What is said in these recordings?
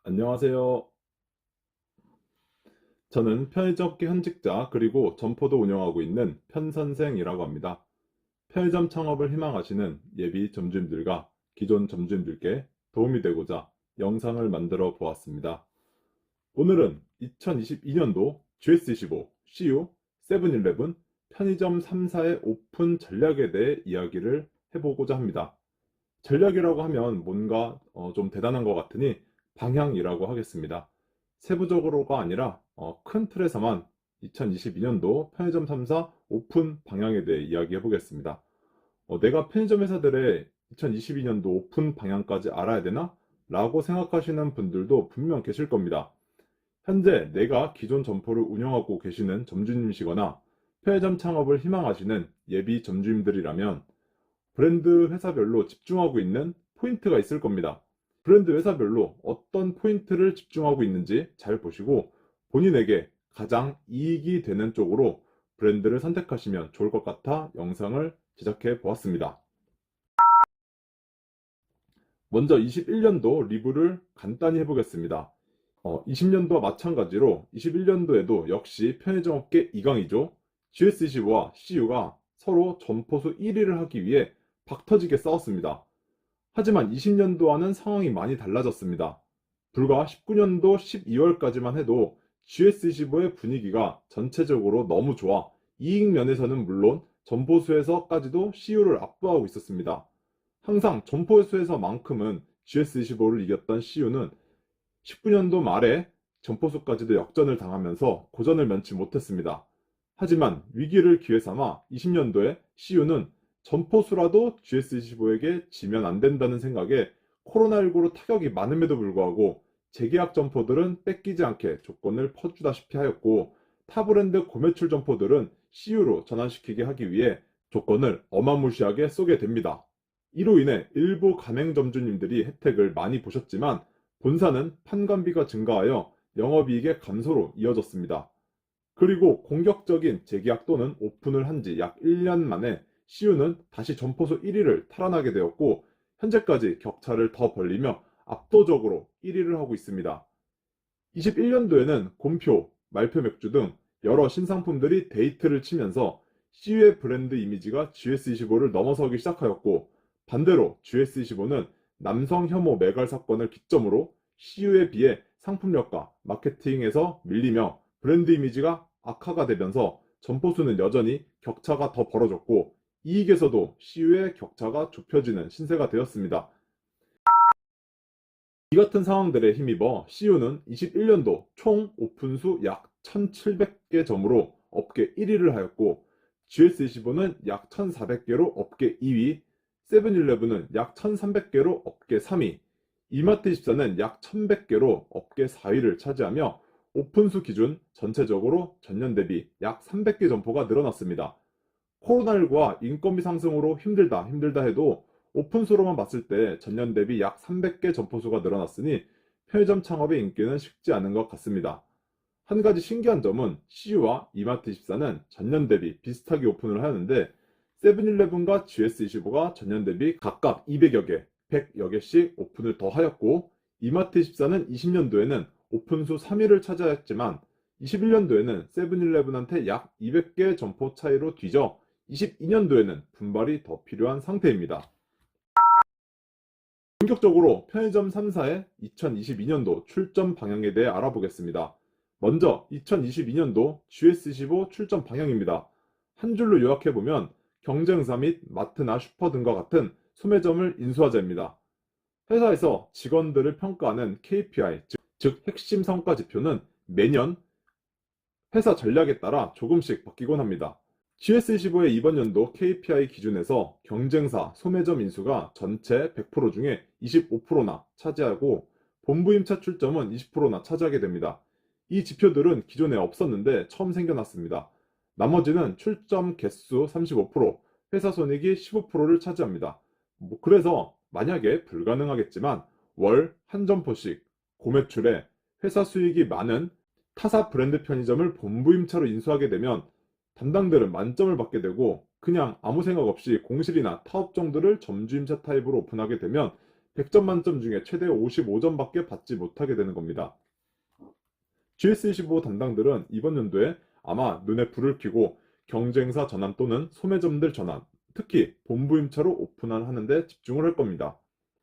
안녕하세요. 저는 편의점 현직자 그리고 점포도 운영하고 있는 편선생이라고 합니다. 편의점 창업을 희망하시는 예비 점주님들과 기존 점주님들께 도움이 되고자 영상을 만들어 보았습니다. 오늘은 2022년도 GS25, CU, 세븐일레븐 편의점 3사의 오픈 전략에 대해 이야기를 해보고자 합니다. 전략이라고 하면 뭔가 좀 대단한 것 같으니 방향이라고 하겠습니다. 세부적으로가 아니라 큰 틀에서만 2022년도 편의점 3사 오픈 방향에 대해 이야기해 보겠습니다. 내가 편의점 회사들의 2022년도 오픈 방향까지 알아야 되나? 라고 생각하시는 분들도 분명 계실 겁니다. 현재 내가 기존 점포를 운영하고 계시는 점주님이시거나 편의점 창업을 희망하시는 예비 점주님들이라면 브랜드 회사별로 집중하고 있는 포인트가 있을 겁니다. 브랜드 회사별로 어떤 포인트를 집중하고 있는지 잘 보시고 본인에게 가장 이익이 되는 쪽으로 브랜드를 선택하시면 좋을 것 같아 영상을 제작해 보았습니다. 먼저 21년도 리뷰를 간단히 해보겠습니다. 20년도와 마찬가지로 21년도에도 역시 편의점업계 2강이죠. GS25와 CU가 서로 점포수 1위를 하기 위해 박터지게 싸웠습니다. 하지만 20년도와는 상황이 많이 달라졌습니다. 불과 19년도 12월까지만 해도 GS25의 분위기가 전체적으로 너무 좋아 이익 면에서는 물론 점포수에서까지도 CU를 압도하고 있었습니다. 항상 점포수에서만큼은 GS25를 이겼던 CU는 19년도 말에 점포수까지도 역전을 당하면서 고전을 면치 못했습니다. 하지만 위기를 기회 삼아 20년도에 CU는 점포수라도 GS25에게 지면 안 된다는 생각에 코로나19로 타격이 많음에도 불구하고 재계약 점포들은 뺏기지 않게 조건을 퍼주다시피 하였고 타 브랜드 고매출 점포들은 CU로 전환시키게 하기 위해 조건을 어마무시하게 쏘게 됩니다. 이로 인해 일부 가맹점주님들이 혜택을 많이 보셨지만 본사는 판관비가 증가하여 영업이익의 감소로 이어졌습니다. 그리고 공격적인 재계약 또는 오픈을 한 지 약 1년 만에 CU는 다시 점포수 1위를 탈환하게 되었고 현재까지 격차를 더 벌리며 압도적으로 1위를 하고 있습니다. 21년도에는 곰표, 말표 맥주 등 여러 신상품들이 데이트를 치면서 CU의 브랜드 이미지가 GS25를 넘어서기 시작하였고 반대로 GS25는 남성 혐오 매갈 사건을 기점으로 CU에 비해 상품력과 마케팅에서 밀리며 브랜드 이미지가 악화가 되면서 점포수는 여전히 격차가 더 벌어졌고 이익에서도 CU의 격차가 좁혀지는 신세가 되었습니다. 이 같은 상황들에 힘입어 CU는 21년도 총 오픈수 약 1,700개 점으로 업계 1위를 하였고 GS25는 약 1,400개로 업계 2위, 세븐일레븐은 약 1,300개로 업계 3위, 이마트24는 약 1,100개로 업계 4위를 차지하며 오픈수 기준 전체적으로 전년 대비 약 300개 점포가 늘어났습니다. 코로나19와 인건비 상승으로 힘들다 해도 오픈수로만 봤을 때 전년 대비 약 300개 점포수가 늘어났으니 편의점 창업의 인기는 식지 않은 것 같습니다. 한 가지 신기한 점은 CU와 이마트24는 전년 대비 비슷하게 오픈을 하였는데 세븐일레븐과 GS25가 전년 대비 각각 200여 개, 100여 개씩 오픈을 더 하였고 이마트24는 20년도에는 오픈수 3위를 차지하였지만 21년도에는 세븐일레븐한테 약 200개 점포 차이로 뒤져 22년도에는 분발이 더 필요한 상태입니다. 본격적으로 편의점 3사의 2022년도 출점 방향에 대해 알아보겠습니다. 먼저 2022년도 GS15 출점 방향입니다. 한 줄로 요약해보면 경쟁사 및 마트나 슈퍼 등과 같은 소매점을 인수하자입니다. 회사에서 직원들을 평가하는 KPI, 즉 핵심 성과 지표는 매년 회사 전략에 따라 조금씩 바뀌곤 합니다. GS25의 이번 연도 KPI 기준에서 경쟁사 소매점 인수가 전체 100% 중에 25%나 차지하고 본부임차 출점은 20%나 차지하게 됩니다. 이 지표들은 기존에 없었는데 처음 생겨났습니다. 나머지는 출점 개수 35%, 회사 손익이 15%를 차지합니다. 그래서 만약에 불가능하겠지만 월 한 점포씩 고매출에 회사 수익이 많은 타사 브랜드 편의점을 본부임차로 인수하게 되면 담당들은 만점을 받게 되고 그냥 아무 생각 없이 공실이나 타업 정도를 점주임차 타입으로 오픈하게 되면 100점 만점 중에 최대 55점밖에 받지 못하게 되는 겁니다. GS25 담당들은 이번 연도에 아마 눈에 불을 켜고 경쟁사 전환 또는 소매점들 전환, 특히 본부임차로 오픈하는 데 집중을 할 겁니다.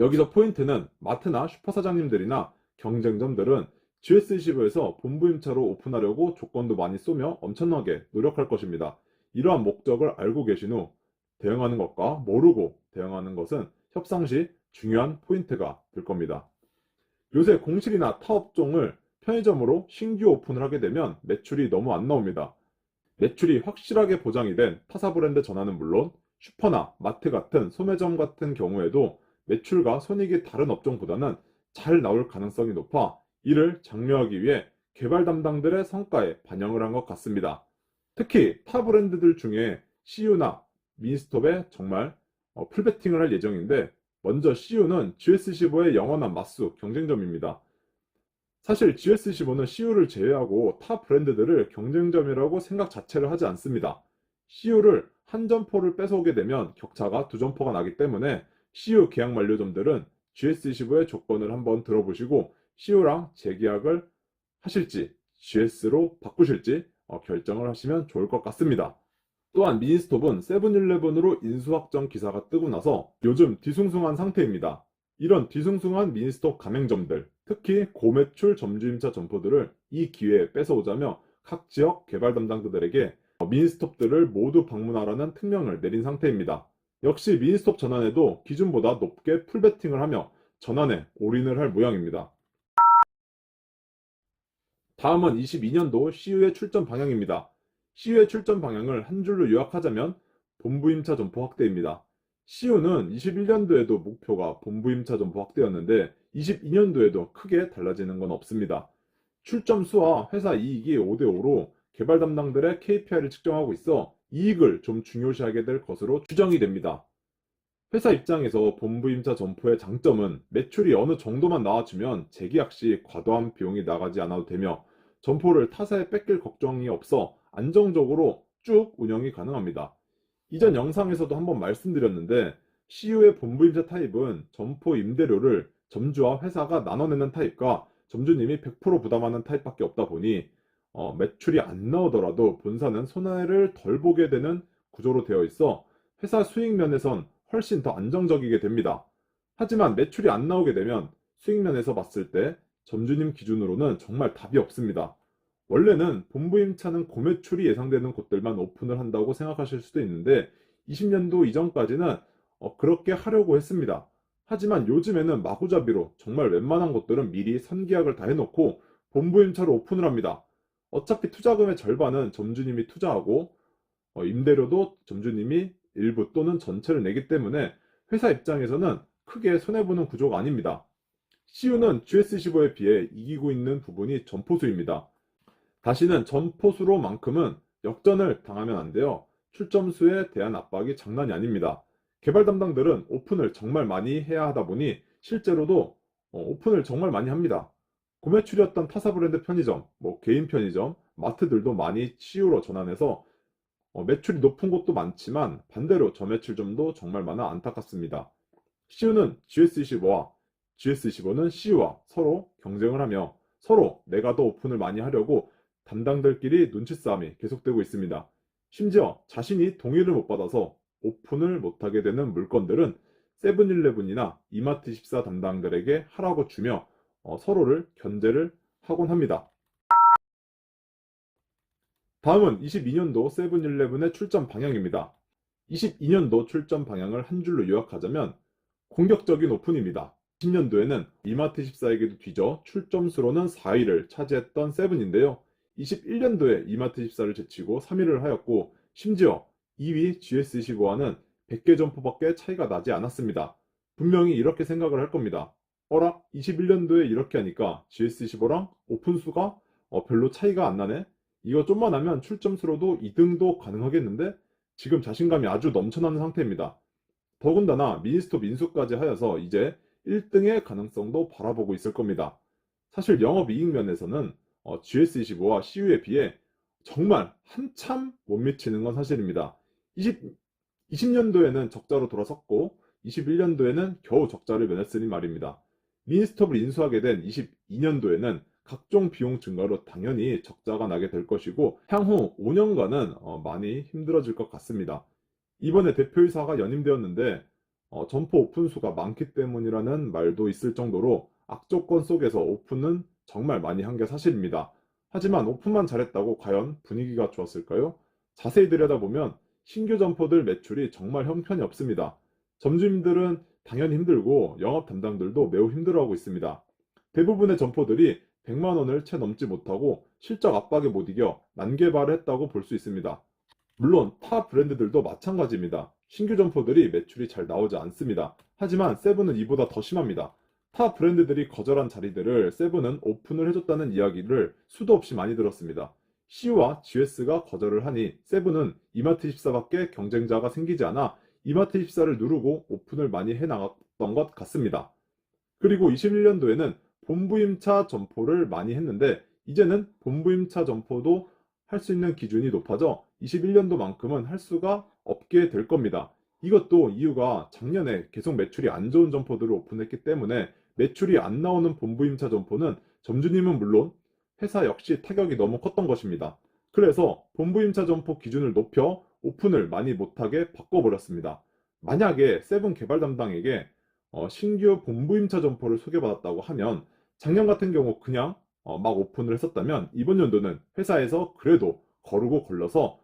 여기서 포인트는 마트나 슈퍼사장님들이나 경쟁점들은 GS25에서 본부임차로 오픈하려고 조건도 많이 쏘며 엄청나게 노력할 것입니다. 이러한 목적을 알고 계신 후 대응하는 것과 모르고 대응하는 것은 협상 시 중요한 포인트가 될 겁니다. 요새 공실이나 타업종을 편의점으로 신규 오픈을 하게 되면 매출이 너무 안 나옵니다. 매출이 확실하게 보장이 된 타사 브랜드 전환은 물론 슈퍼나 마트 같은 소매점 같은 경우에도 매출과 손익이 다른 업종보다는 잘 나올 가능성이 높아 이를 장려하기 위해 개발 담당들의 성과에 반영을 한 것 같습니다. 특히 타 브랜드들 중에 CU나 미니스톱에 정말 풀베팅을 할 예정인데, 먼저 CU는 GS15의 영원한 맞수 경쟁점입니다. 사실 GS15는 CU를 제외하고 타 브랜드들을 경쟁점이라고 생각 자체를 하지 않습니다. CU를 한 점포를 뺏어오게 되면 격차가 두 점포가 나기 때문에 CU 계약 만료점들은 GS25의 조건을 한번 들어보시고 CU랑 재계약을 하실지 GS로 바꾸실지 결정을 하시면 좋을 것 같습니다. 또한 미니스톱은 세븐일레븐으로 인수확정 기사가 뜨고 나서 요즘 뒤숭숭한 상태입니다. 이런 뒤숭숭한 미니스톱 가맹점들, 특히 고매출 점주임차 점포들을 이 기회에 뺏어오자며 각 지역 개발 담당자들에게 미니스톱들을 모두 방문하라는 특명을 내린 상태입니다. 역시 미니스톱 전환에도 기준보다 높게 풀베팅을 하며 전환에 올인을 할 모양입니다. 다음은 22년도 CU의 출전 방향입니다. CU의 출전 방향을 한 줄로 요약하자면 본부임차 점포 확대입니다. CU는 21년도에도 목표가 본부임차 점포 확대였는데 22년도에도 크게 달라지는 건 없습니다. 출점 수와 회사 이익이 5대5로 개발 담당들의 KPI를 측정하고 있어 이익을 좀 중요시하게 될 것으로 추정이 됩니다. 회사 입장에서 본부임차 점포의 장점은 매출이 어느 정도만 나와주면 재계약 시 과도한 비용이 나가지 않아도 되며 점포를 타사에 뺏길 걱정이 없어 안정적으로 쭉 운영이 가능합니다. 이전 영상에서도 한번 말씀드렸는데 CU의 본부임차 타입은 점포 임대료를 점주와 회사가 나눠내는 타입과 점주님이 100% 부담하는 타입밖에 없다 보니 매출이 안 나오더라도 본사는 손해를 덜 보게 되는 구조로 되어 있어 회사 수익 면에선 훨씬 더 안정적이게 됩니다. 하지만 매출이 안 나오게 되면 수익면에서 봤을 때 점주님 기준으로는 정말 답이 없습니다. 원래는 본부임차는 고매출이 예상되는 곳들만 오픈을 한다고 생각하실 수도 있는데 20년도 이전까지는 그렇게 하려고 했습니다. 하지만 요즘에는 마구잡이로 정말 웬만한 곳들은 미리 선계약을 다 해놓고 본부임차로 오픈을 합니다. 어차피 투자금의 절반은 점주님이 투자하고 임대료도 점주님이 일부 또는 전체를 내기 때문에 회사 입장에서는 크게 손해보는 구조가 아닙니다. CU는 GS15에 비해 이기고 있는 부분이 점포수입니다. 다시는 점포수로만큼은 역전을 당하면 안 돼요. 출점수에 대한 압박이 장난이 아닙니다. 개발 담당들은 오픈을 정말 많이 해야 하다 보니 실제로도 오픈을 정말 많이 합니다. 구매출이었던 타사 브랜드 편의점, 개인 편의점, 마트들도 많이 CU로 전환해서 매출이 높은 곳도 많지만 반대로 저매출점도 정말 많아 안타깝습니다. CU는 GS25와 GS25는 CU와 서로 경쟁을 하며 서로 내가 더 오픈을 많이 하려고 담당들끼리 눈치 싸움이 계속되고 있습니다. 심지어 자신이 동의를 못 받아서 오픈을 못하게 되는 물건들은 세븐일레븐이나 이마트24 담당들에게 하라고 주며 서로를 견제를 하곤 합니다. 다음은 22년도 세븐일레븐의 출전 방향입니다. 22년도 출전 방향을 한 줄로 요약하자면 공격적인 오픈입니다. 10년도에는 이마트24에게도 뒤져 출점수로는 4위를 차지했던 세븐인데요. 21년도에 이마트24를 제치고 3위를 하였고 심지어 2위 GS25와는 100개 점포밖에 차이가 나지 않았습니다. 분명히 이렇게 생각을 할 겁니다. 어라? 21년도에 이렇게 하니까 GS25랑 오픈수가 별로 차이가 안 나네? 이거 좀만 하면 출점수로도 2등도 가능하겠는데? 지금 자신감이 아주 넘쳐나는 상태입니다. 더군다나 미니스톱 인수까지 하여서 이제 1등의 가능성도 바라보고 있을 겁니다. 사실 영업이익 면에서는 GS25와 CU에 비해 정말 한참 못 미치는 건 사실입니다. 20년도에는 적자로 돌아섰고 21년도에는 겨우 적자를 면했으니 말입니다. 미니스톱을 인수하게 된 22년도에는 각종 비용 증가로 당연히 적자가 나게 될 것이고 향후 5년간은 많이 힘들어질 것 같습니다. 이번에 대표이사가 연임되었는데 점포 오픈 수가 많기 때문이라는 말도 있을 정도로 악조건 속에서 오픈은 정말 많이 한 게 사실입니다. 하지만 오픈만 잘했다고 과연 분위기가 좋았을까요? 자세히 들여다보면 신규 점포들 매출이 정말 형편이 없습니다. 점주님들은 당연히 힘들고 영업 담당들도 매우 힘들어하고 있습니다. 대부분의 점포들이 100만 원을 채 넘지 못하고 실적 압박에 못 이겨 난개발을 했다고 볼 수 있습니다. 물론 타 브랜드들도 마찬가지입니다. 신규 점포들이 매출이 잘 나오지 않습니다. 하지만 세븐은 이보다 더 심합니다. 타 브랜드들이 거절한 자리들을 세븐은 오픈을 해줬다는 이야기를 수도 없이 많이 들었습니다. CU와 GS가 거절을 하니 세븐은 이마트24밖에 경쟁자가 생기지 않아 이마트24를 누르고 오픈을 많이 해나갔던 것 같습니다. 그리고 21년도에는 본부임차 점포를 많이 했는데 이제는 본부임차 점포도 할 수 있는 기준이 높아져 21년도만큼은 할 수가 없게 될 겁니다. 이것도 이유가 작년에 계속 매출이 안 좋은 점포들을 오픈했기 때문에 매출이 안 나오는 본부임차 점포는 점주님은 물론 회사 역시 타격이 너무 컸던 것입니다. 그래서 본부임차 점포 기준을 높여 오픈을 많이 못하게 바꿔버렸습니다. 만약에 세븐 개발 담당에게 신규 본부임차 점포를 소개받았다고 하면 작년 같은 경우 그냥 막 오픈을 했었다면 이번 연도는 회사에서 그래도 거르고 걸러서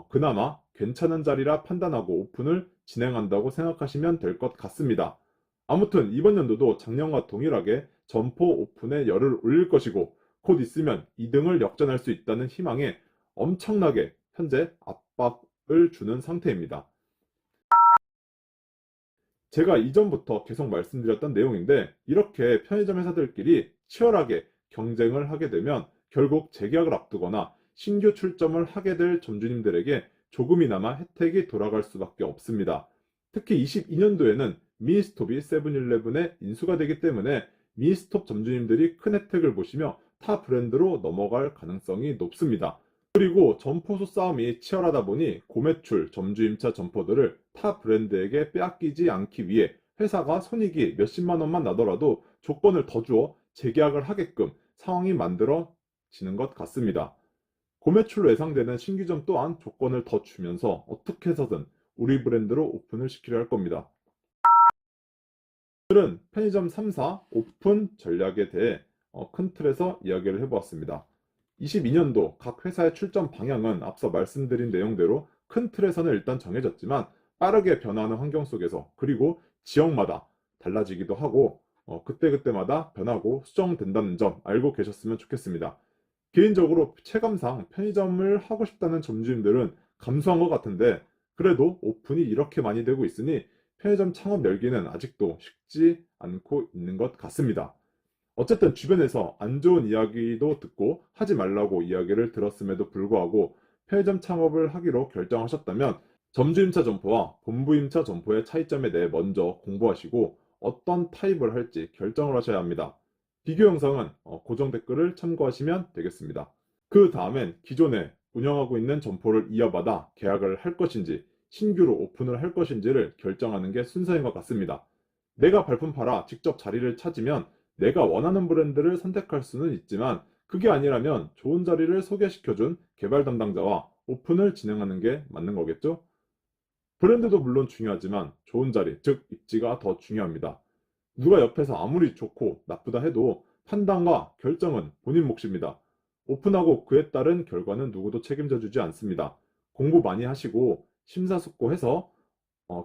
그나마 괜찮은 자리라 판단하고 오픈을 진행한다고 생각하시면 될 것 같습니다. 아무튼 이번 연도도 작년과 동일하게 점포 오픈에 열을 올릴 것이고 곧 있으면 2등을 역전할 수 있다는 희망에 엄청나게 현재 압박을 주는 상태입니다. 제가 이전부터 계속 말씀드렸던 내용인데 이렇게 편의점 회사들끼리 치열하게 경쟁을 하게 되면 결국 재계약을 앞두거나 신규 출점을 하게 될 점주님들에게 조금이나마 혜택이 돌아갈 수밖에 없습니다. 특히 22년도에는 미니스톱이 세븐일레븐에 인수가 되기 때문에 미니스톱 점주님들이 큰 혜택을 보시며 타 브랜드로 넘어갈 가능성이 높습니다. 그리고 점포수 싸움이 치열하다 보니 고매출 점주임차 점포들을 타 브랜드에게 빼앗기지 않기 위해 회사가 손익이 몇십만 원만 나더라도 조건을 더 주어 재계약을 하게끔 상황이 만들어지는 것 같습니다. 고매출로 예상되는 신규점 또한 조건을 더 주면서 어떻게 해서든 우리 브랜드로 오픈을 시키려 할 겁니다. 오늘은 편의점 3사 오픈 전략에 대해 큰 틀에서 이야기를 해보았습니다. 22년도 각 회사의 출점 방향은 앞서 말씀드린 내용대로 큰 틀에서는 일단 정해졌지만 빠르게 변화하는 환경 속에서 그리고 지역마다 달라지기도 하고 그때그때마다 변하고 수정된다는 점 알고 계셨으면 좋겠습니다. 개인적으로 체감상 편의점을 하고 싶다는 점주님들은 감소한 것 같은데 그래도 오픈이 이렇게 많이 되고 있으니 편의점 창업 열기는 아직도 식지 않고 있는 것 같습니다. 어쨌든 주변에서 안 좋은 이야기도 듣고 하지 말라고 이야기를 들었음에도 불구하고 편의점 창업을 하기로 결정하셨다면 점주임차 점포와 본부임차 점포의 차이점에 대해 먼저 공부하시고 어떤 타입을 할지 결정을 하셔야 합니다. 비교 영상은 고정 댓글을 참고하시면 되겠습니다. 그 다음엔 기존에 운영하고 있는 점포를 이어받아 계약을 할 것인지 신규로 오픈을 할 것인지를 결정하는 게 순서인 것 같습니다. 내가 발품 팔아 직접 자리를 찾으면 내가 원하는 브랜드를 선택할 수는 있지만 그게 아니라면 좋은 자리를 소개시켜준 개발 담당자와 오픈을 진행하는 게 맞는 거겠죠? 브랜드도 물론 중요하지만 좋은 자리, 즉 입지가 더 중요합니다. 누가 옆에서 아무리 좋고 나쁘다 해도 판단과 결정은 본인 몫입니다. 오픈하고 그에 따른 결과는 누구도 책임져 주지 않습니다. 공부 많이 하시고 심사숙고해서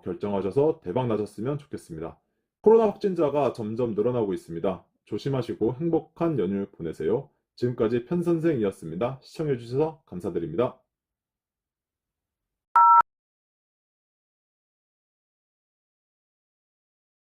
결정하셔서 대박 나셨으면 좋겠습니다. 코로나 확진자가 점점 늘어나고 있습니다. 조심하시고 행복한 연휴 보내세요. 지금까지 편선생이었습니다. 시청해주셔서 감사드립니다.